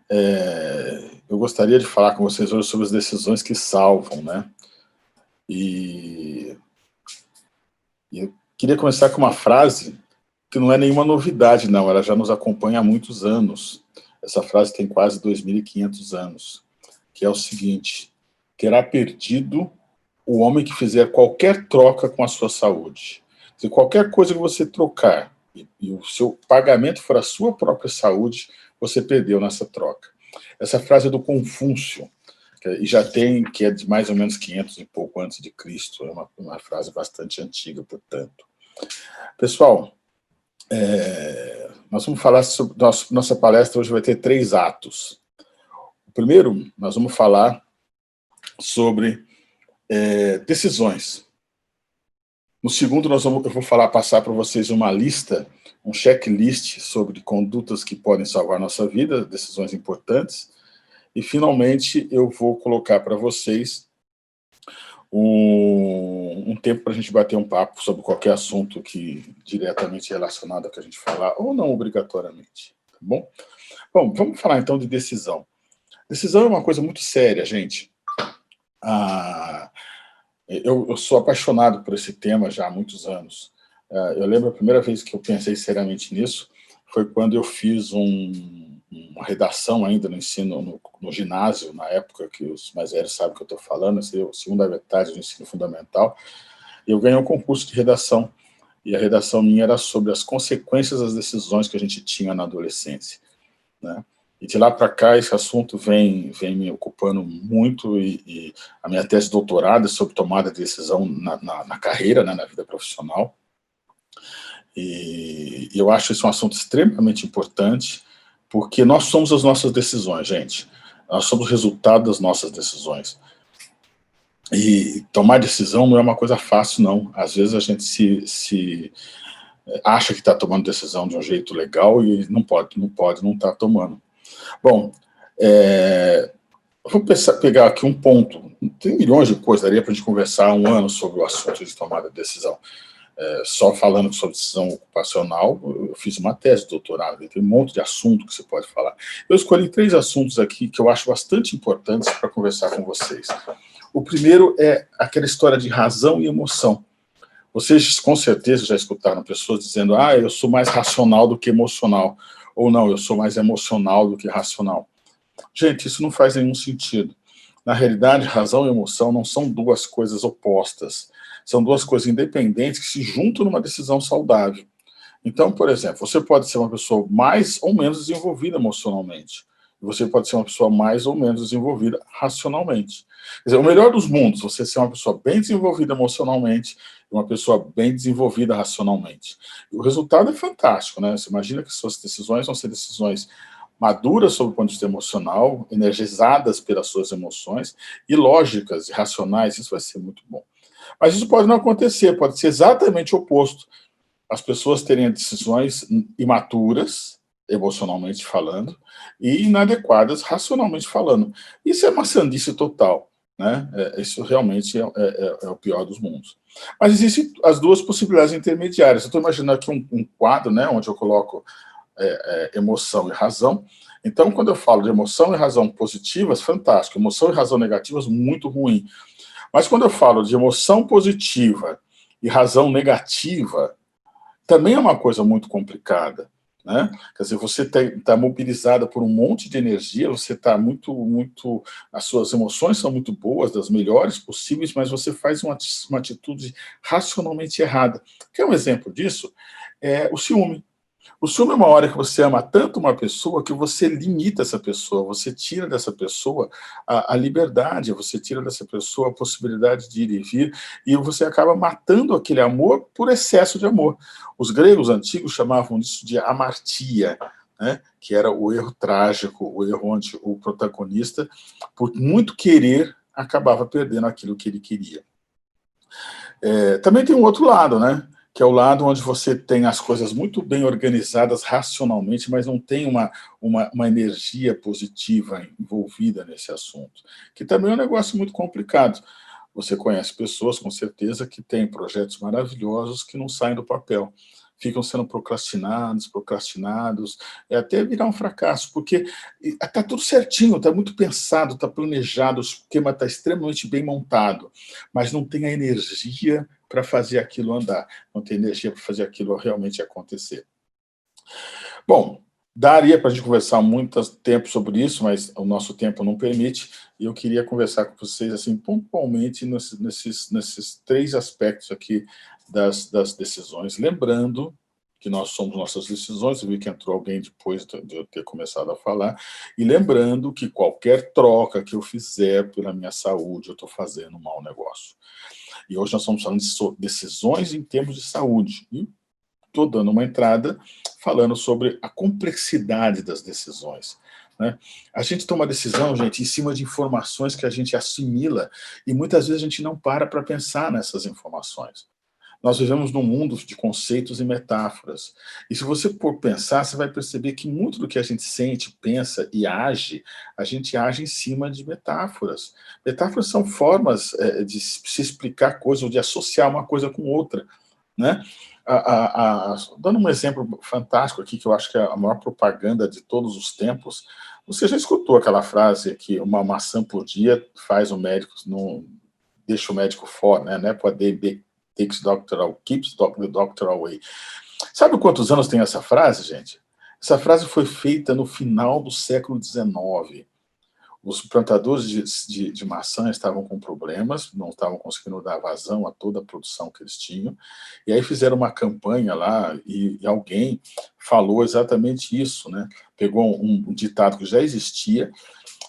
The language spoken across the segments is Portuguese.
Eu gostaria de falar com vocês hoje sobre as decisões que salvam, né? E eu queria começar com uma frase que não é nenhuma novidade, não. Ela já nos acompanha há muitos anos. Essa frase tem quase 2.500 anos, que é o seguinte: terá perdido o homem que fizer qualquer troca com a sua saúde. Se qualquer coisa que você trocar e o seu pagamento for a sua própria saúde, você perdeu nessa troca. Essa frase é do Confúcio, e já tem, que é de mais ou menos 500 e pouco antes de Cristo. É uma frase bastante antiga, portanto. Pessoal, nós vamos falar sobre... Nossa palestra hoje vai ter 3 atos. O primeiro, nós vamos falar sobre decisões. No segundo, eu vou passar para vocês uma lista, um checklist sobre condutas que podem salvar nossa vida, decisões importantes. E, finalmente, eu vou colocar para vocês um tempo para a gente bater um papo sobre qualquer assunto que diretamente relacionado ao que a gente falar, ou não obrigatoriamente, tá bom? Bom, vamos falar então de decisão. Decisão é uma coisa muito séria, gente. Eu sou apaixonado por esse tema já há muitos anos. Eu lembro a primeira vez que eu pensei seriamente nisso foi quando eu fiz uma redação ainda no ensino, no ginásio, na época que os mais velhos sabem o que eu estou falando, a segunda metade do ensino fundamental. Eu ganhei um concurso de redação, e a redação minha era sobre as consequências das decisões que a gente tinha na adolescência, né? E de lá para cá, esse assunto vem me ocupando muito, e a minha tese de doutorado é sobre tomada de decisão na carreira, né, na vida profissional. E eu acho isso um assunto extremamente importante, porque nós somos as nossas decisões, gente. Nós somos o resultado das nossas decisões. E tomar decisão não é uma coisa fácil, não. Às vezes a gente se acha que está tomando decisão de um jeito legal e não está tomando. Bom, vou pegar aqui um ponto. Tem milhões de coisas, daria para a gente conversar um ano sobre o assunto de tomada de decisão. Só falando sobre decisão ocupacional, eu fiz uma tese de doutorado, tem um monte de assunto que você pode falar. Eu escolhi 3 assuntos aqui que eu acho bastante importantes para conversar com vocês. O primeiro é aquela história de razão e emoção. Vocês, com certeza, já escutaram pessoas dizendo: eu sou mais racional do que emocional, ou não, eu sou mais emocional do que racional. Gente, isso não faz nenhum sentido. Na realidade, razão e emoção não são 2 coisas opostas. São 2 coisas independentes que se juntam numa decisão saudável. Então, por exemplo, você pode ser uma pessoa mais ou menos desenvolvida emocionalmente. E você pode ser uma pessoa mais ou menos desenvolvida racionalmente. Quer dizer, o melhor dos mundos, você ser uma pessoa bem desenvolvida emocionalmente e uma pessoa bem desenvolvida racionalmente. E o resultado é fantástico, né? Você imagina que suas decisões vão ser decisões maduras sob o ponto de vista emocional, energizadas pelas suas emoções e lógicas e racionais. Isso vai ser muito bom. Mas isso pode não acontecer, pode ser exatamente o oposto. As pessoas terem decisões imaturas, emocionalmente falando, e inadequadas, racionalmente falando. Isso é uma sandice total, né? Isso realmente é o pior dos mundos. Mas existem as 2 possibilidades intermediárias. Eu estou imaginando aqui um quadro, né, onde eu coloco emoção e razão. Então, quando eu falo de emoção e razão positivas, fantástico. Emoção e razão negativas, muito ruim. Mas quando eu falo de emoção positiva e razão negativa, também é uma coisa muito complicada, né? Quer dizer, você está mobilizada por um monte de energia, você está muito... As suas emoções são muito boas, das melhores possíveis, mas você faz uma atitude racionalmente errada. Quer um exemplo disso? É o ciúme. O ciúme é uma hora que você ama tanto uma pessoa que você limita essa pessoa, você tira dessa pessoa a liberdade, você tira dessa pessoa a possibilidade de ir e vir, e você acaba matando aquele amor por excesso de amor. Os gregos antigos chamavam isso de amartia, né? Que era o erro trágico, o erro onde o protagonista, por muito querer, acabava perdendo aquilo que ele queria. Também tem um outro lado, né? Que é o lado onde você tem as coisas muito bem organizadas racionalmente, mas não tem uma energia positiva envolvida nesse assunto, que também é um negócio muito complicado. Você conhece pessoas, com certeza, que têm projetos maravilhosos que não saem do papel, ficam sendo procrastinados, até virar um fracasso, porque está tudo certinho, está muito pensado, está planejado, o esquema está extremamente bem montado, mas não tem a energia para fazer aquilo andar, não tem energia para fazer aquilo realmente acontecer. Bom, daria para a gente conversar muito tempo sobre isso, mas o nosso tempo não permite, e eu queria conversar com vocês, assim, pontualmente, nesses 3 aspectos aqui das decisões. Lembrando que nós somos nossas decisões, eu vi que entrou alguém depois de eu ter começado a falar, e lembrando que qualquer troca que eu fizer pela minha saúde, eu estou fazendo um mau negócio. E hoje nós estamos falando de decisões em termos de saúde, e estou dando uma entrada falando sobre a complexidade das decisões, né? A gente toma decisão, gente, em cima de informações que a gente assimila, e muitas vezes a gente não para pensar nessas informações. Nós vivemos num mundo de conceitos e metáforas. E se você for pensar, você vai perceber que muito do que a gente sente, pensa e age, a gente age em cima de metáforas. Metáforas são formas de se explicar coisas, ou de associar uma coisa com outra, né? Dando um exemplo fantástico aqui, que eu acho que é a maior propaganda de todos os tempos, você já escutou aquela frase que uma maçã por dia faz o médico, não deixa o médico fora, né? Não é para keeps the doctor away. Sabe quantos anos tem essa frase, gente? Essa frase foi feita no final do século XIX. Os plantadores de maçã estavam com problemas, não estavam conseguindo dar vazão a toda a produção que eles tinham, e aí fizeram uma campanha lá, e alguém falou exatamente isso, né? Pegou um ditado que já existia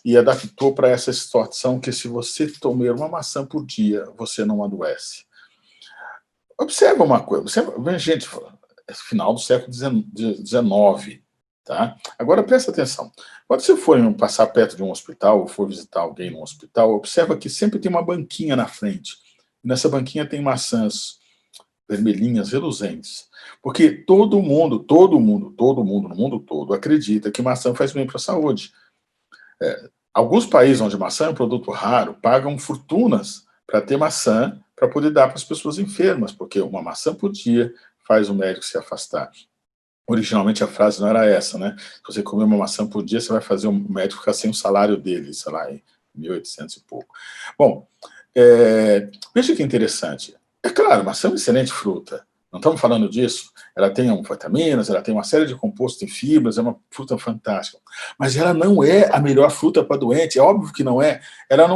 e adaptou para essa situação, que se você comer uma maçã por dia, você não adoece. Observa uma coisa, gente, final do século XIX, tá? Agora presta atenção, quando você for passar perto de um hospital, ou for visitar alguém no hospital, observa que sempre tem uma banquinha na frente, e nessa banquinha tem maçãs vermelhinhas, reluzentes, porque todo mundo no mundo todo acredita que maçã faz bem para a saúde. Alguns países onde maçã é um produto raro pagam fortunas para ter maçã, para poder dar para as pessoas enfermas, porque uma maçã por dia faz o médico se afastar. Originalmente a frase não era essa, né? Se você comer uma maçã por dia, você vai fazer o médico ficar sem o salário dele, sei lá, em 1800 e pouco. Bom, veja que interessante. É claro, maçã é uma excelente fruta. Não estamos falando disso. Ela tem vitaminas, ela tem uma série de compostos e fibras, é uma fruta fantástica. Mas ela não é a melhor fruta para doente, é óbvio que não é. Ela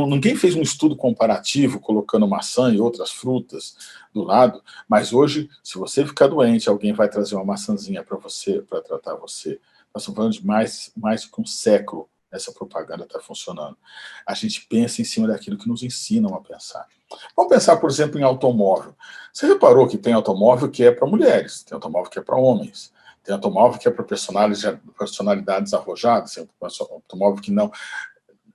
ninguém fez um estudo comparativo colocando maçã e outras frutas do lado, mas hoje, se você ficar doente, alguém vai trazer uma maçãzinha para você, para tratar você. Nós estamos falando de mais que um século essa propaganda está funcionando. A gente pensa em cima daquilo que nos ensinam a pensar. Vamos pensar, por exemplo, em automóvel. Você reparou que tem automóvel que é para mulheres, tem automóvel que é para homens, tem automóvel que é para personalidades arrojadas, tem automóvel que não.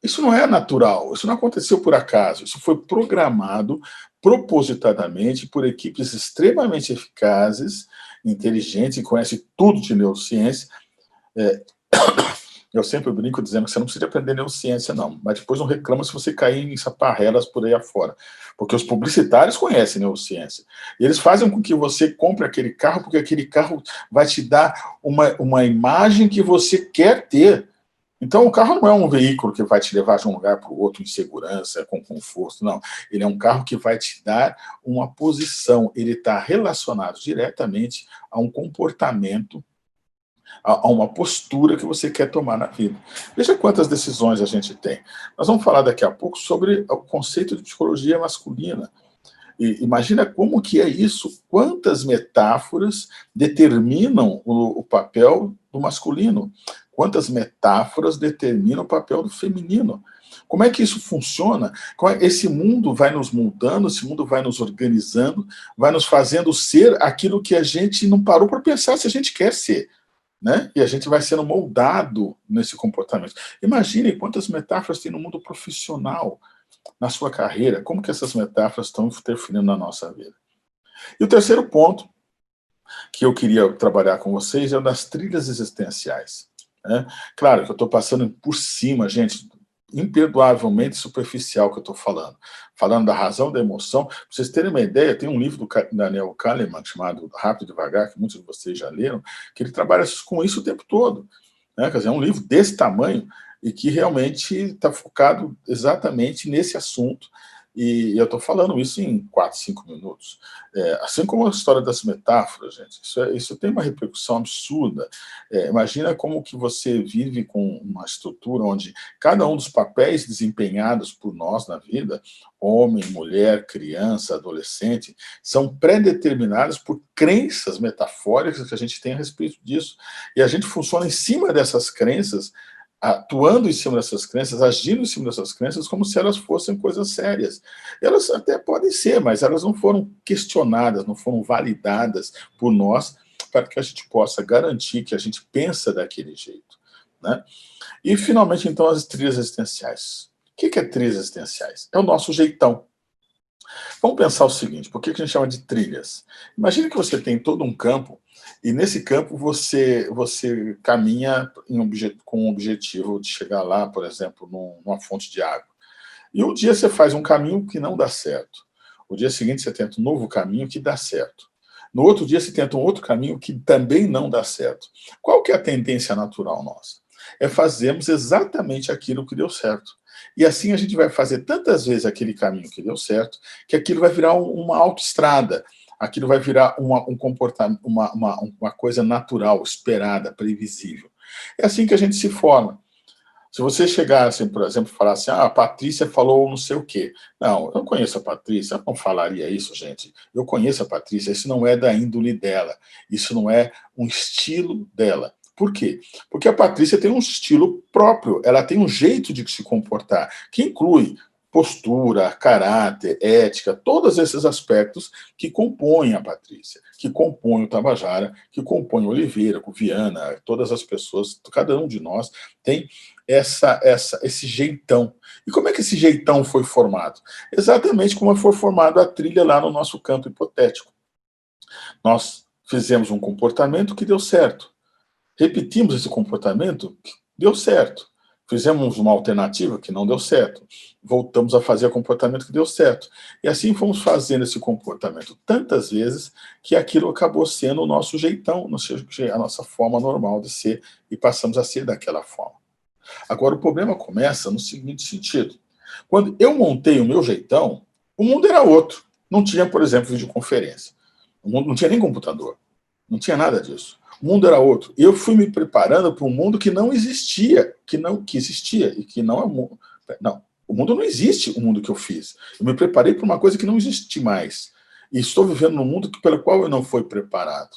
Isso não é natural, isso não aconteceu por acaso, isso foi programado propositadamente por equipes extremamente eficazes, inteligentes, e conhecem tudo de neurociência. Eu sempre brinco dizendo que você não precisa aprender neurociência, não, mas depois não reclama se você cair em saparrelas por aí afora, porque os publicitários conhecem neurociência. E eles fazem com que você compre aquele carro, porque aquele carro vai te dar uma imagem que você quer ter. Então, o carro não é um veículo que vai te levar de um lugar para o outro em segurança, com conforto, não. Ele é um carro que vai te dar uma posição, ele está relacionado diretamente a um comportamento, a uma postura que você quer tomar na vida. Veja quantas decisões a gente tem. Nós vamos falar daqui a pouco sobre o conceito de psicologia masculina. E imagina como que é isso, quantas metáforas determinam o papel do masculino, quantas metáforas determinam o papel do feminino. Como é que isso funciona? Esse mundo vai nos moldando, esse mundo vai nos organizando, vai nos fazendo ser aquilo que a gente não parou para pensar se a gente quer ser. Né? E a gente vai sendo moldado nesse comportamento. Imagine quantas metáforas tem no mundo profissional, na sua carreira, como que essas metáforas estão interferindo na nossa vida. E o terceiro ponto que eu queria trabalhar com vocês é o das trilhas existenciais. Né? Claro que eu estou passando por cima, gente, imperdoavelmente superficial que eu estou falando da razão da emoção. Para vocês terem uma ideia, tem um livro do Daniel Kahneman chamado Rápido e Devagar, que muitos de vocês já leram, que ele trabalha com isso o tempo todo, né? Quer dizer, é um livro desse tamanho e que realmente está focado exatamente nesse assunto. E eu estou falando isso em 4, 5 minutos. Assim como a história das metáforas, gente, isso tem uma repercussão absurda. Imagina como que você vive com uma estrutura onde cada um dos papéis desempenhados por nós na vida, homem, mulher, criança, adolescente, são pré-determinados por crenças metafóricas que a gente tem a respeito disso. E a gente funciona em cima dessas crenças, atuando em cima dessas crenças, agindo em cima dessas crenças como se elas fossem coisas sérias. Elas até podem ser, mas elas não foram questionadas, não foram validadas por nós para que a gente possa garantir que a gente pensa daquele jeito, né? E, finalmente, então, as trilhas existenciais. O que é trilhas existenciais? É o nosso jeitão. Vamos pensar o seguinte, por que a gente chama de trilhas? Imagine que você tem todo um campo, e nesse campo você caminha com o objetivo de chegar lá, por exemplo, numa fonte de água. E um dia você faz um caminho que não dá certo. O dia seguinte você tenta um novo caminho que dá certo. No outro dia você tenta um outro caminho que também não dá certo. Qual que é a tendência natural nossa? É fazermos exatamente aquilo que deu certo. E assim a gente vai fazer tantas vezes aquele caminho que deu certo, que aquilo vai virar uma autoestrada, aquilo vai virar um comportamento, uma coisa natural, esperada, previsível. É assim que a gente se forma. Se você chegar, assim, por exemplo, e falar assim, a Patrícia falou não sei o quê. Não, eu não conheço a Patrícia, eu não falaria isso, gente. Eu conheço a Patrícia, isso não é da índole dela, isso não é um estilo dela. Por quê? Porque a Patrícia tem um estilo próprio, ela tem um jeito de se comportar, que inclui postura, caráter, ética, todos esses aspectos que compõem a Patrícia, que compõem o Tabajara, que compõem o Oliveira, o Viana, todas as pessoas, cada um de nós tem esse jeitão. E como é que esse jeitão foi formado? Exatamente como foi formada a trilha lá no nosso campo hipotético. Nós fizemos um comportamento que deu certo. Repetimos esse comportamento que deu certo. Fizemos uma alternativa que não deu certo. Voltamos a fazer o comportamento que deu certo. E assim fomos fazendo esse comportamento tantas vezes que aquilo acabou sendo o nosso jeitão, a nossa forma normal de ser, e passamos a ser daquela forma. Agora, o problema começa no seguinte sentido. Quando eu montei o meu jeitão, o mundo era outro. Não tinha, por exemplo, videoconferência. O mundo não tinha nem computador. Não tinha nada disso. O mundo era outro. Eu fui me preparando para um mundo que não existia, que existia e que não é o mundo. Não, o mundo não existe, o mundo que eu fiz. Eu me preparei para uma coisa que não existe mais. E estou vivendo num mundo pelo qual eu não fui preparado.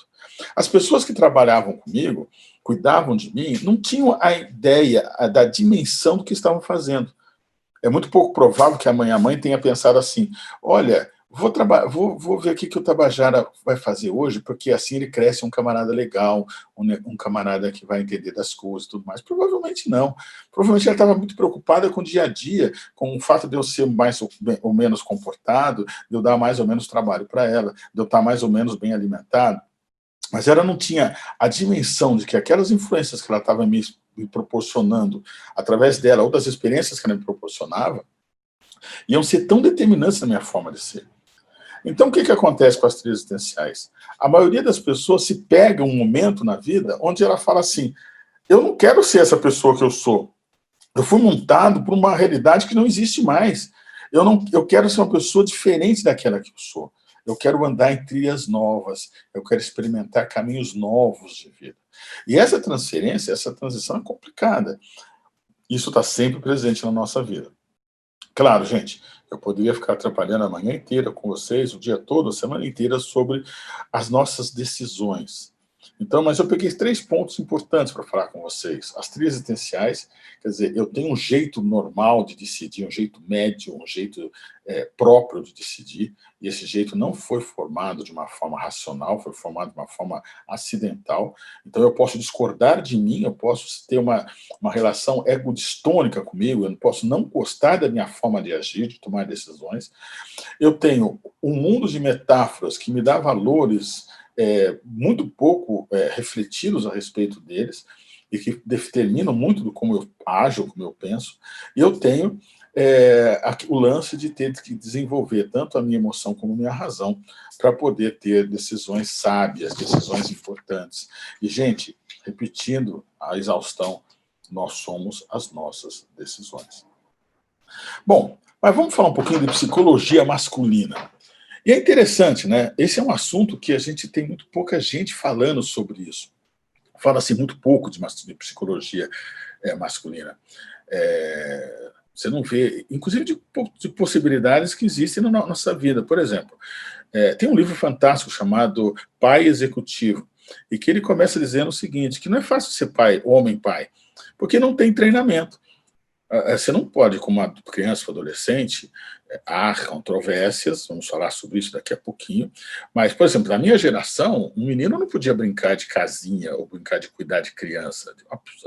As pessoas que trabalhavam comigo, cuidavam de mim, não tinham a ideia da dimensão do que estavam fazendo. É muito pouco provável que a minha mãe tenha pensado assim, olha, vou ver o que o Tabajara vai fazer hoje, porque assim ele cresce um camarada legal, um camarada que vai entender das coisas e tudo mais. Provavelmente não. Provavelmente ela estava muito preocupada com o dia a dia, com o fato de eu ser mais ou menos comportado, de eu dar mais ou menos trabalho para ela, de eu estar mais ou menos bem alimentado. Mas ela não tinha a dimensão de que aquelas influências que ela estava me proporcionando através dela, ou das experiências que ela me proporcionava, iam ser tão determinantes na minha forma de ser. Então, o que acontece com as trilhas existenciais? A maioria das pessoas se pega um momento na vida onde ela fala assim, eu não quero ser essa pessoa que eu sou. Eu fui montado por uma realidade que não existe mais. Eu quero ser uma pessoa diferente daquela que eu sou. Eu quero andar em trilhas novas. Eu quero experimentar caminhos novos de vida. E essa transferência, essa transição é complicada. Isso está sempre presente na nossa vida. Claro, gente, eu poderia ficar trabalhando a manhã inteira com vocês, o dia todo, a semana inteira, sobre as nossas decisões. Então, mas eu peguei 3 pontos importantes para falar com vocês. As trilhas existenciais, quer dizer, eu tenho um jeito normal de decidir, um jeito médio, um jeito próprio de decidir, e esse jeito não foi formado de uma forma racional, foi formado de uma forma acidental. Então, eu posso discordar de mim, eu posso ter uma relação egodistônica comigo, eu posso não gostar da minha forma de agir, de tomar decisões. Eu tenho um mundo de metáforas que me dá valores muito pouco refletidos a respeito deles, e que determinam muito do como eu ajo, como eu penso, e eu tenho o lance de ter que desenvolver tanto a minha emoção como a minha razão para poder ter decisões sábias, decisões importantes. E, gente, repetindo a exaustão, nós somos as nossas decisões. Bom, mas vamos falar um pouquinho de psicologia masculina. E é interessante, né? Esse é um assunto que a gente tem muito pouca gente falando sobre isso. Fala-se muito pouco de psicologia masculina. Você não vê, inclusive de possibilidades que existem na nossa vida. Por exemplo, tem um livro fantástico chamado Pai Executivo, e que ele começa dizendo o seguinte, que não é fácil ser pai, homem pai, porque não tem treinamento. Você não pode, como uma criança ou adolescente, há controvérsias, vamos falar sobre isso daqui a pouquinho, mas, por exemplo, na minha geração, um menino não podia brincar de casinha ou brincar de cuidar de criança,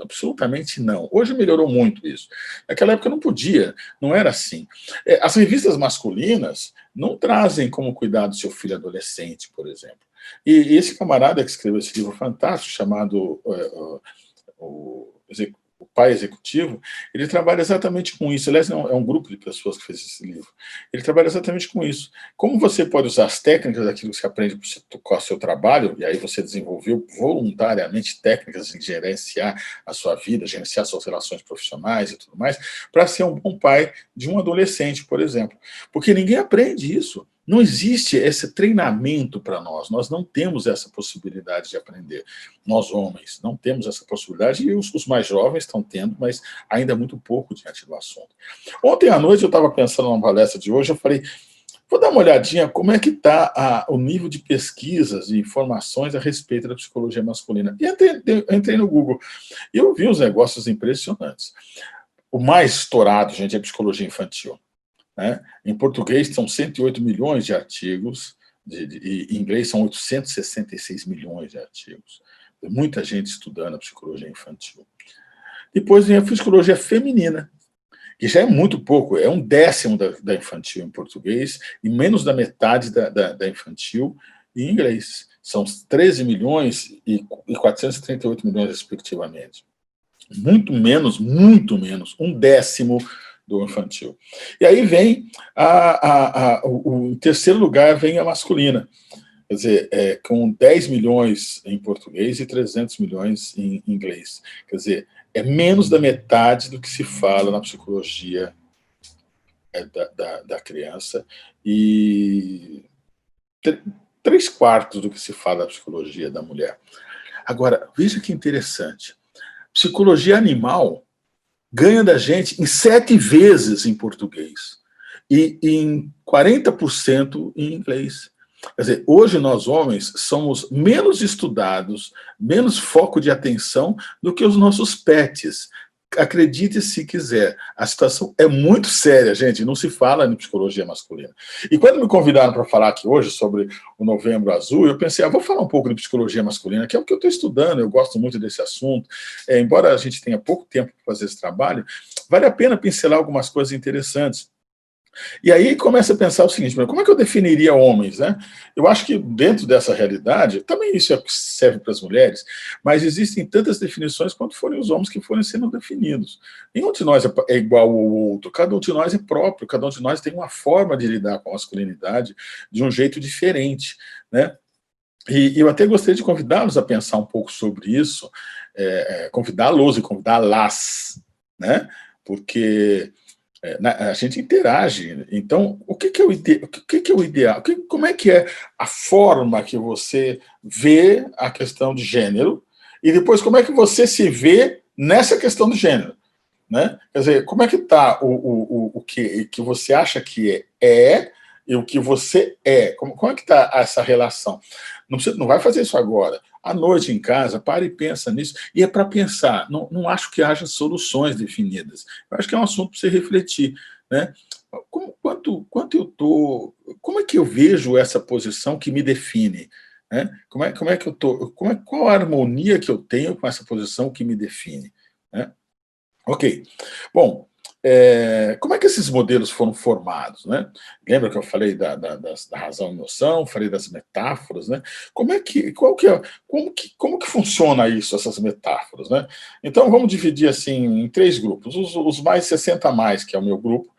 absolutamente não. Hoje melhorou muito isso. Naquela época não podia, não era assim. As revistas masculinas não trazem como cuidar do seu filho adolescente, por exemplo. E esse camarada que escreveu esse livro fantástico, chamado o Pai Executivo, ele trabalha exatamente com isso. Aliás, não, é um grupo de pessoas que fez esse livro. Ele trabalha exatamente com isso. Como você pode usar as técnicas daquilo que você aprende com o seu trabalho, e aí você desenvolveu voluntariamente técnicas de gerenciar a sua vida, gerenciar suas relações profissionais e tudo mais, para ser um bom pai de um adolescente, por exemplo. Porque ninguém aprende isso. Não existe esse treinamento para nós. Nós não temos essa possibilidade de aprender. Nós, homens, não temos essa possibilidade, e os mais jovens estão tendo, mas ainda muito pouco diante do assunto. Ontem à noite eu estava pensando na palestra de hoje, eu falei, vou dar uma olhadinha como é que está o nível de pesquisas e informações a respeito da psicologia masculina. E entrei no Google e eu vi uns negócios impressionantes. O mais estourado, gente, é a psicologia infantil. Né? Em português são 108 milhões de artigos, e em inglês são 866 milhões de artigos. Tem muita gente estudando a psicologia infantil. Depois vem a psicologia feminina, que já é muito pouco, é 1/10 da infantil em português e menos da metade da infantil em inglês. São 13 milhões e 438 milhões, respectivamente. Muito menos, 1/10 do infantil. E aí vem o terceiro lugar, vem a masculina, quer dizer, com 10 milhões em português e 300 milhões em inglês. Quer dizer, é menos da metade do que se fala na psicologia da criança e 3/4 do que se fala na psicologia da mulher. Agora, veja que interessante. Psicologia animal ganha da gente em 7 vezes em português e em 40% em inglês. Quer dizer, hoje nós homens somos menos estudados, menos foco de atenção do que os nossos pets. Acredite se quiser, a situação é muito séria, gente, não se fala em psicologia masculina. E quando me convidaram para falar aqui hoje sobre o Novembro Azul, eu pensei, vou falar um pouco de psicologia masculina, que é o que eu estou estudando, eu gosto muito desse assunto. Embora a gente tenha pouco tempo para fazer esse trabalho, vale a pena pincelar algumas coisas interessantes. E aí começa a pensar o seguinte, como é que eu definiria homens, né? Eu acho que dentro dessa realidade, também isso serve para as mulheres, mas existem tantas definições quanto forem os homens que forem sendo definidos. Nenhum de nós é igual ao outro, cada um de nós é próprio, cada um de nós tem uma forma de lidar com a masculinidade de um jeito diferente, né? E eu até gostaria de convidá-los a pensar um pouco sobre isso, convidá-los e convidá-las, né? Porque a gente interage. Então, o que é o ideal? Como é que é a forma que você vê a questão de gênero e depois como é que você se vê nessa questão de gênero? Né? Quer dizer, como é que está o que você acha que é e o que você é? Como é que está essa relação? Não vai fazer isso agora. À noite em casa, para e pensa nisso. E é para pensar. Não acho que haja soluções definidas. Eu acho que é um assunto para você refletir. Né? Quanto eu estou... Como é que eu vejo essa posição que me define? Né? Como é que eu estou... Qual a harmonia que eu tenho com essa posição que me define? Né? Ok. Bom, como é que esses modelos foram formados, né? Lembra que eu falei da razão e emoção, falei das metáforas, né? Como que funciona isso, essas metáforas, né? Então, vamos dividir assim em três grupos. Os mais 60 mais, que é o meu grupo,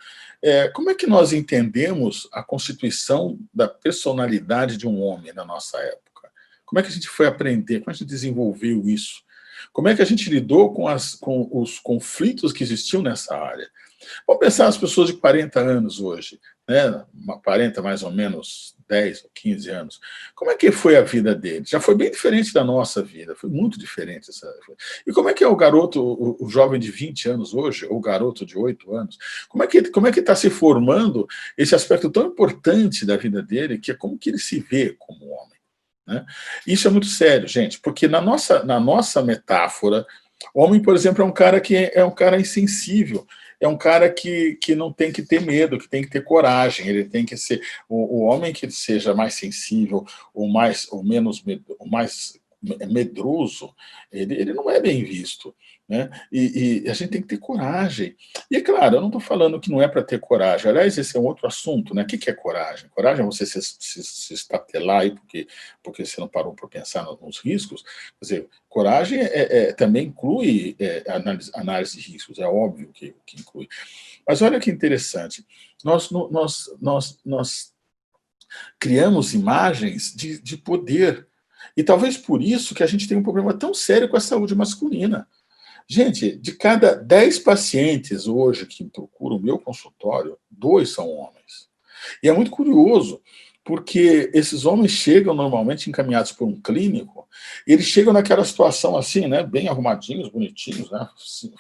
como é que nós entendemos a constituição da personalidade de um homem na nossa época? Como é que a gente foi aprender? Como a gente desenvolveu isso? Como é que a gente lidou com os conflitos que existiam nessa área? Vamos pensar nas pessoas de 40 anos hoje, né? 40 mais ou menos, 10 ou 15 anos. Como é que foi a vida deles? Já foi bem diferente da nossa vida, foi muito diferente. E como é que é o garoto, o jovem de 20 anos hoje, ou o garoto de 8 anos? Como é que está se formando esse aspecto tão importante da vida dele, que é como que ele se vê como homem? Né? Isso é muito sério, gente, porque na nossa metáfora, o homem, por exemplo, é um cara que é um cara insensível, é um cara que não tem que ter medo, que tem que ter coragem, ele tem que ser o homem que seja mais sensível, ou menos, o mais medroso, ele não é bem visto. Né? E a gente tem que ter coragem. E é claro, eu não estou falando que não é para ter coragem. Aliás, esse é um outro assunto. Né? O que é coragem? Coragem é você se estatelar aí porque você não parou para pensar nos riscos. Quer dizer, coragem também inclui análise de riscos, é óbvio que inclui. Mas olha que interessante, nós criamos imagens de poder, e talvez por isso que a gente tem um problema tão sério com a saúde masculina. Gente, de cada 10 pacientes hoje que procuram o meu consultório, 2 são homens. E é muito curioso, porque esses homens chegam normalmente encaminhados por um clínico, e eles chegam naquela situação assim, né, bem arrumadinhos, bonitinhos, né, assim,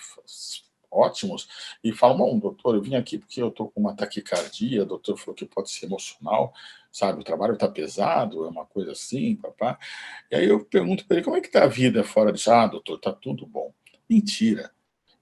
ótimos, e falam: bom, doutor, eu vim aqui porque eu estou com uma taquicardia, o doutor falou que pode ser emocional, sabe, o trabalho está pesado, é uma coisa assim, papá. E aí eu pergunto para ele: como é que está a vida fora disso? Ah, doutor, está tudo bom. Mentira.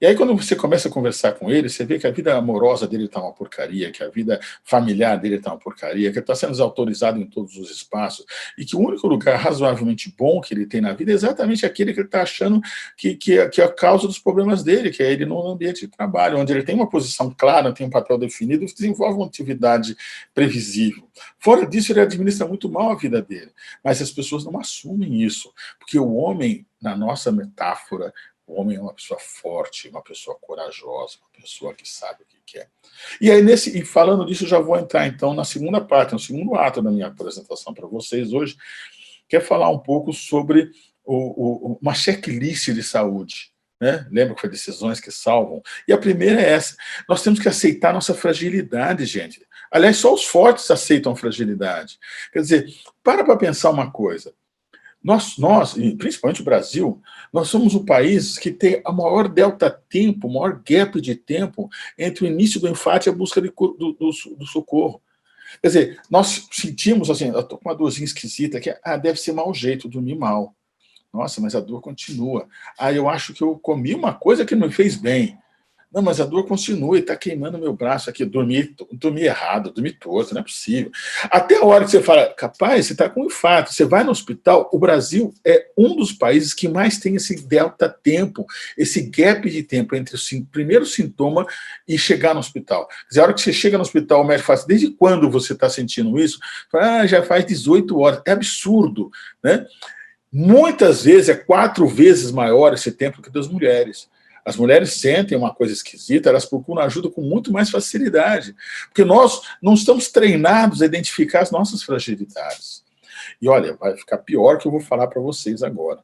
E aí, quando você começa a conversar com ele, você vê que a vida amorosa dele está uma porcaria, que a vida familiar dele está uma porcaria, que ele está sendo desautorizado em todos os espaços, e que o único lugar razoavelmente bom que ele tem na vida é exatamente aquele que ele está achando que é a causa dos problemas dele, que é ele no ambiente de trabalho, onde ele tem uma posição clara, tem um papel definido, desenvolve uma atividade previsível. Fora disso, ele administra muito mal a vida dele. Mas as pessoas não assumem isso, porque o homem, na nossa metáfora, o homem é uma pessoa forte, uma pessoa corajosa, uma pessoa que sabe o que quer. E aí, e falando disso, já vou entrar, então, na segunda parte, no segundo ato da minha apresentação para vocês hoje, que é falar um pouco sobre uma checklist de saúde. Né? Lembra que foi decisões que salvam? E a primeira é essa. Nós temos que aceitar nossa fragilidade, gente. Aliás, só os fortes aceitam a fragilidade. Quer dizer, para pensar uma coisa. Nós, e principalmente o Brasil, nós somos o país que tem a maior delta-tempo, o maior gap de tempo entre o início do enfate e a busca do socorro. Quer dizer, nós sentimos assim, eu estou com uma dorzinha esquisita, que deve ser mau jeito, dormir mal. Nossa, mas a dor continua. Eu acho que eu comi uma coisa que não me fez bem. Não, mas a dor continua e está queimando meu braço aqui. Dormi errado, dormi torto, não é possível. Até a hora que você fala: capaz, você está com infarto, você vai no hospital. O Brasil é um dos países que mais tem esse delta tempo, esse gap de tempo entre o primeiro sintoma e chegar no hospital. Quer dizer, a hora que você chega no hospital, o médico fala: desde quando você está sentindo isso? Fala: já faz 18 horas. É absurdo, né? Muitas vezes é 4 vezes maior esse tempo que das mulheres. As mulheres sentem uma coisa esquisita, elas procuram ajuda com muito mais facilidade, porque nós não estamos treinados a identificar as nossas fragilidades. E olha, vai ficar pior que eu vou falar para vocês agora.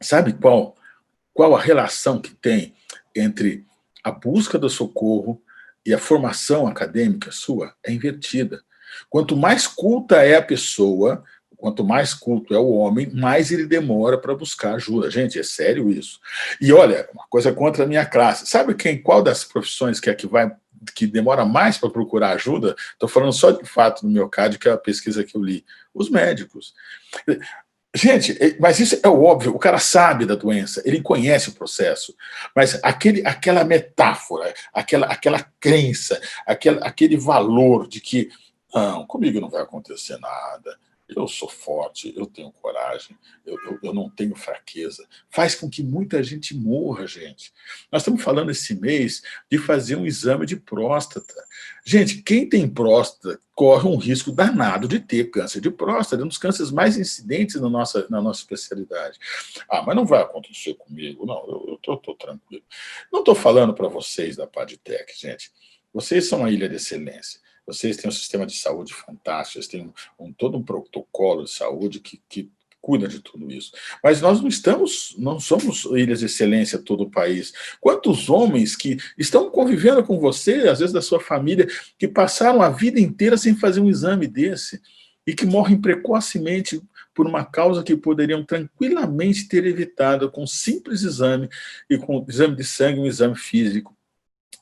Sabe qual a relação que tem entre a busca do socorro e a formação acadêmica sua? É invertida. Quanto mais culta é a pessoa, quanto mais culto é o homem, mais ele demora para buscar ajuda. Gente, é sério isso. E olha, uma coisa contra a minha classe. Sabe qual das profissões que demora mais para procurar ajuda? Estou falando só de fato no miocárdio, que é a pesquisa que eu li. Os médicos. Gente, mas isso é óbvio, o cara sabe da doença, ele conhece o processo, mas aquela metáfora, aquela crença, aquele valor de que não, comigo não vai acontecer nada, Eu sou forte, eu tenho coragem, eu não tenho fraqueza. Faz com que muita gente morra, gente. Nós estamos falando esse mês de fazer um exame de próstata. Gente, quem tem próstata corre um risco danado de ter câncer de próstata, é um dos cânceres mais incidentes na nossa especialidade. Ah, mas não vai acontecer comigo, não, eu estou tranquilo. Não estou falando para vocês da Padtech, gente. Vocês são uma ilha de excelência. Vocês têm um sistema de saúde fantástico, vocês têm todo um protocolo de saúde que cuida de tudo isso. Mas nós não somos ilhas de excelência todo o país. Quantos homens que estão convivendo com você, às vezes da sua família, que passaram a vida inteira sem fazer um exame desse e que morrem precocemente por uma causa que poderiam tranquilamente ter evitado com um simples exame, e com exame de sangue, um exame físico,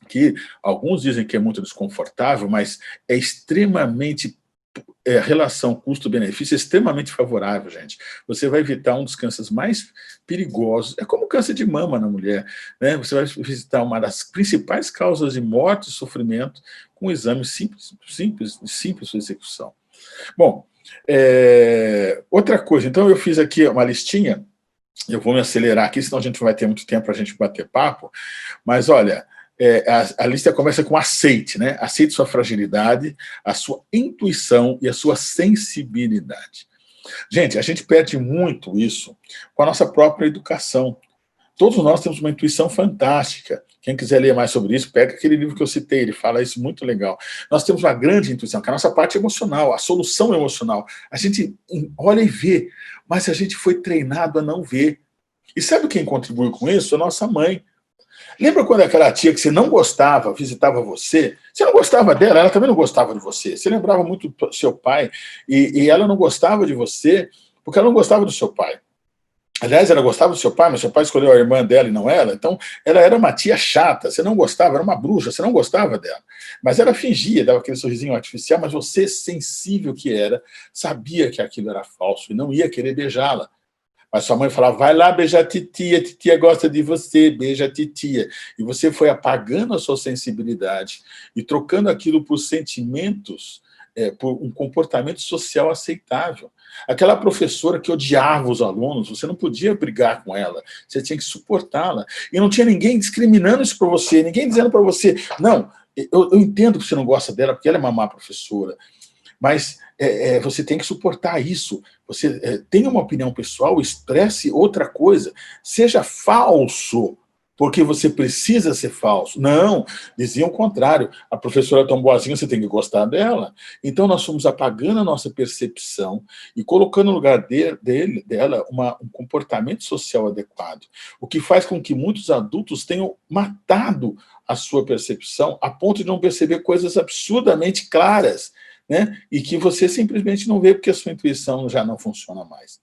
que alguns dizem que é muito desconfortável, mas é extremamente a relação custo-benefício é extremamente favorável, gente. Você vai evitar um dos cânceres mais perigosos. É como o câncer de mama na mulher, né? Você vai visitar uma das principais causas de morte e sofrimento com um exame simples de execução. Bom, outra coisa. Então, eu fiz aqui uma listinha. Eu vou me acelerar aqui, senão a gente não vai ter muito tempo para a gente bater papo. Mas, olha, a lista começa com aceite, né? Aceite sua fragilidade, a sua intuição e a sua sensibilidade. Gente, a gente perde muito isso com a nossa própria educação. Todos nós temos uma intuição fantástica. Quem quiser ler mais sobre isso, pega aquele livro que eu citei, ele fala isso muito legal. Nós temos uma grande intuição, que é a nossa parte emocional, a solução emocional. A gente olha e vê, mas a gente foi treinado a não ver. E sabe quem contribui com isso? A nossa mãe. Lembra quando aquela tia que você não gostava visitava você? Você não gostava dela, ela também não gostava de você. Você lembrava muito do seu pai e ela não gostava de você porque ela não gostava do seu pai. Aliás, ela gostava do seu pai, mas seu pai escolheu a irmã dela e não ela. Então, ela era uma tia chata, você não gostava, era uma bruxa, você não gostava dela. Mas ela fingia, dava aquele sorrisinho artificial, mas você, sensível que era, sabia que aquilo era falso e não ia querer beijá-la. Mas sua mãe falava, vai lá beijar a titia gosta de você, beija a titia. E você foi apagando a sua sensibilidade e trocando aquilo por sentimentos, por um comportamento social aceitável. Aquela professora que odiava os alunos, você não podia brigar com ela, você tinha que suportá-la. E não tinha ninguém discriminando isso para você, ninguém dizendo para você, não, eu entendo que você não gosta dela porque ela é uma má professora, mas você tem que suportar isso. Você tem uma opinião pessoal, expresse outra coisa. Seja falso, porque você precisa ser falso. Não, diziam o contrário. A professora é tão boazinha, você tem que gostar dela. Então, nós fomos apagando a nossa percepção e colocando no lugar dela um comportamento social adequado, o que faz com que muitos adultos tenham matado a sua percepção a ponto de não perceber coisas absurdamente claras, né? E que você simplesmente não vê porque a sua intuição já não funciona mais.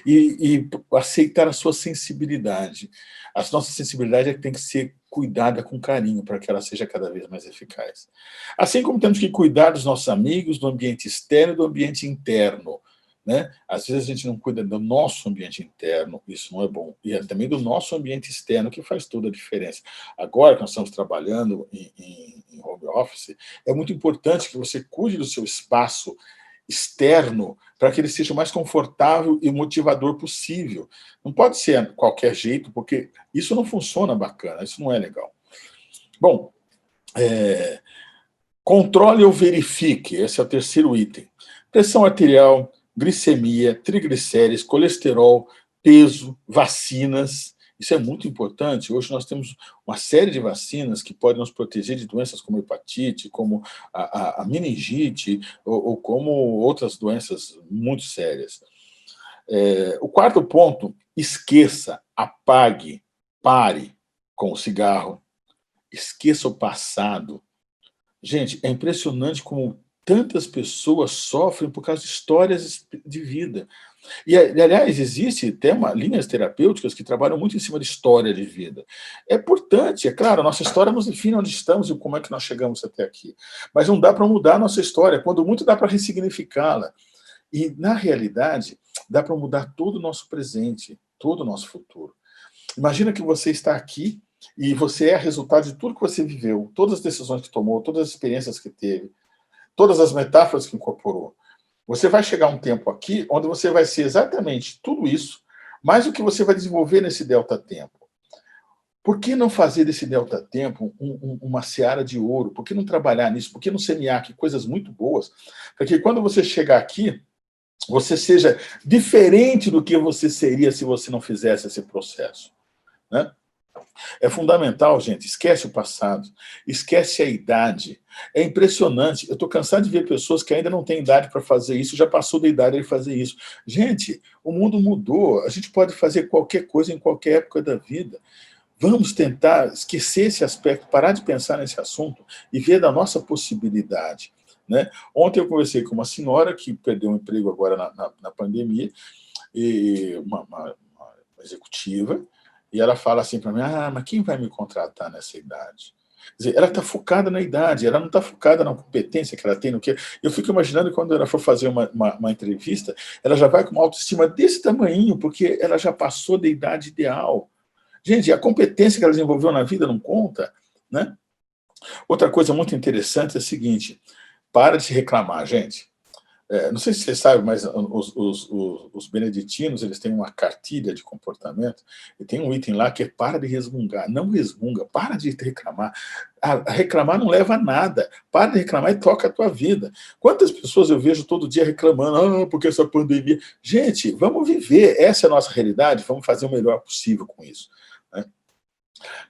E aceitar a sua sensibilidade. A nossa sensibilidade é que tem que ser cuidada com carinho para que ela seja cada vez mais eficaz. Assim como temos que cuidar dos nossos amigos, do ambiente externo e do ambiente interno, né? Às vezes a gente não cuida do nosso ambiente interno, isso não é bom, e também do nosso ambiente externo, que faz toda a diferença. Agora que nós estamos trabalhando em home office, é muito importante que você cuide do seu espaço externo para que ele seja o mais confortável e motivador possível. Não pode ser de qualquer jeito, porque isso não funciona bacana, isso não é legal. Bom, controle ou verifique, esse é o terceiro item. Pressão arterial, glicemia, triglicérides, colesterol, peso, vacinas. Isso é muito importante. Hoje nós temos uma série de vacinas que podem nos proteger de doenças como hepatite, como a meningite, ou como outras doenças muito sérias. O quarto ponto, esqueça, apague, pare com o cigarro, esqueça o passado. Gente, é impressionante como tantas pessoas sofrem por causa de histórias de vida. E, aliás, existe até linhas terapêuticas que trabalham muito em cima de história de vida. É importante, é claro, a nossa história nos define onde estamos e como é que nós chegamos até aqui. Mas não dá para mudar a nossa história, quando muito dá para ressignificá-la. E, na realidade, dá para mudar todo o nosso presente, todo o nosso futuro. Imagina que você está aqui e você é resultado de tudo que você viveu, todas as decisões que tomou, todas as experiências que teve, todas as metáforas que incorporou. Você vai chegar um tempo aqui onde você vai ser exatamente tudo isso, mais o que você vai desenvolver nesse delta-tempo. Por que não fazer desse delta-tempo uma seara de ouro? Por que não trabalhar nisso? Por que não semear aqui coisas muito boas? Para que quando você chegar aqui, você seja diferente do que você seria se você não fizesse esse processo, né? É fundamental, gente, esquece o passado, esquece a idade. É impressionante, eu estou cansado de ver pessoas que ainda não têm idade para fazer isso, já passou da idade de fazer isso. Gente, o mundo mudou, a gente pode fazer qualquer coisa em qualquer época da vida. Vamos tentar esquecer esse aspecto, parar de pensar nesse assunto e ver da nossa possibilidade, né? Ontem eu conversei com uma senhora que perdeu um emprego agora na pandemia, e uma executiva, e ela fala assim para mim, mas quem vai me contratar nessa idade? Quer dizer, ela está focada na idade, ela não está focada na competência que ela tem, no que. Eu fico imaginando que quando ela for fazer uma entrevista, ela já vai com uma autoestima desse tamanho, porque ela já passou da idade ideal. Gente, a competência que ela desenvolveu na vida não conta, né? Outra coisa muito interessante é a seguinte, para de reclamar, gente. Não sei se você sabe, mas os beneditinos, eles têm uma cartilha de comportamento, e tem um item lá que é para de resmungar. Não resmunga, para de reclamar. A reclamar não leva a nada. Para de reclamar e toca a tua vida. Quantas pessoas eu vejo todo dia reclamando, porque essa pandemia... Gente, vamos viver, essa é a nossa realidade, vamos fazer o melhor possível com isso, né?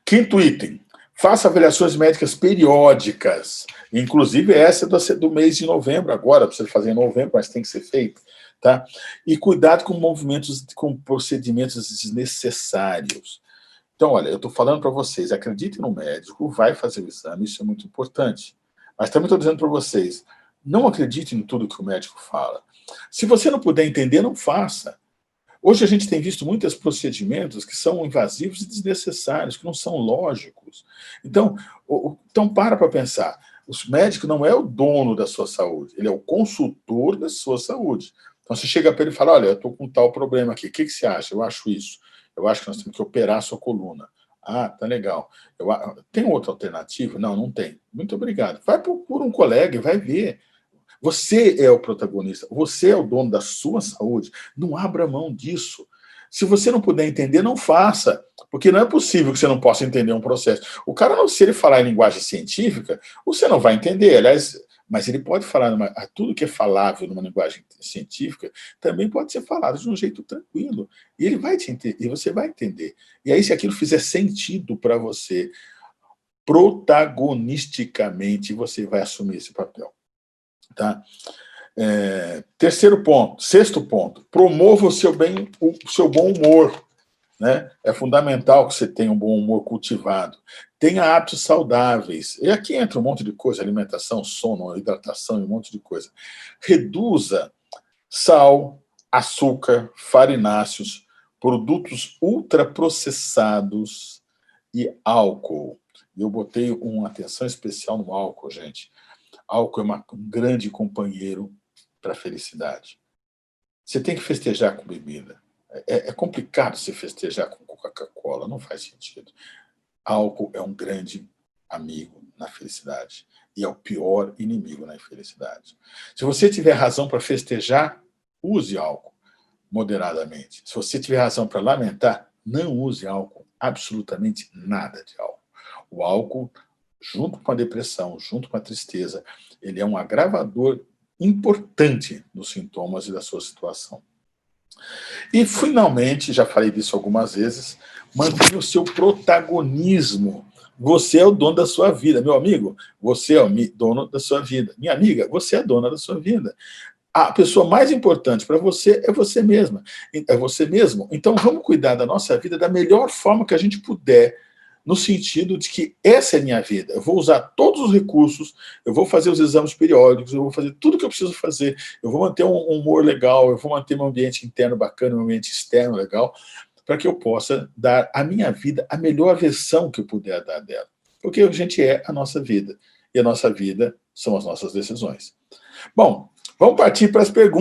Quinto item, faça avaliações médicas periódicas, inclusive essa do mês de novembro, agora, para você fazer em novembro, mas tem que ser feito, tá? E cuidado com movimentos, com procedimentos desnecessários. Então, olha, eu estou falando para vocês, acreditem no médico, vai fazer o exame, isso é muito importante. Mas também estou dizendo para vocês, não acreditem em tudo que o médico fala. Se você não puder entender, não faça. Hoje a gente tem visto muitos procedimentos que são invasivos e desnecessários, que não são lógicos. Então, para pensar. O médico não é o dono da sua saúde, ele é o consultor da sua saúde. Então, você chega para ele e fala, olha, eu estou com tal problema aqui, o que você acha? Eu acho isso. Eu acho que nós temos que operar a sua coluna. Ah, tá legal. Tem outra alternativa? Não, não tem. Muito obrigado. Vai procura um colega e vai ver. Você é o protagonista, você é o dono da sua saúde, não abra mão disso. Se você não puder entender, não faça, porque não é possível que você não possa entender um processo. O cara, não, se ele falar em linguagem científica, você não vai entender, aliás, mas ele pode falar, tudo que é falável numa linguagem científica, também pode ser falado de um jeito tranquilo, e ele vai te entender, e você vai entender. E aí, se aquilo fizer sentido para você, protagonisticamente, você vai assumir esse papel. Tá? Sexto ponto, promova o seu bom humor, né? É fundamental que você tenha um bom humor cultivado. Tenha hábitos saudáveis. E aqui entra um monte de coisa, alimentação, sono, hidratação e um monte de coisa. Reduza sal, açúcar, farináceos, produtos ultraprocessados e álcool. Eu botei uma atenção especial no álcool, gente. Álcool é um grande companheiro para a felicidade. Você tem que festejar com bebida. É complicado você festejar com Coca-Cola, não faz sentido. Álcool é um grande amigo na felicidade e é o pior inimigo na infelicidade. Se você tiver razão para festejar, use álcool moderadamente. Se você tiver razão para lamentar, não use álcool, absolutamente nada de álcool. O álcool, junto com a depressão, junto com a tristeza, ele é um agravador importante dos sintomas e da sua situação. E, finalmente, já falei disso algumas vezes, mantenha o seu protagonismo. Você é o dono da sua vida. Meu amigo, você é o dono da sua vida. Minha amiga, você é a dona da sua vida. A pessoa mais importante para você é você mesma. É você mesmo. Então, vamos cuidar da nossa vida da melhor forma que a gente puder, no sentido de que essa é a minha vida. Eu vou usar todos os recursos, eu vou fazer os exames periódicos, eu vou fazer tudo o que eu preciso fazer, eu vou manter um humor legal, eu vou manter meu ambiente interno bacana, meu ambiente externo legal, para que eu possa dar à minha vida a melhor versão que eu puder dar dela. Porque a gente é a nossa vida, e a nossa vida são as nossas decisões. Bom, vamos partir para as perguntas.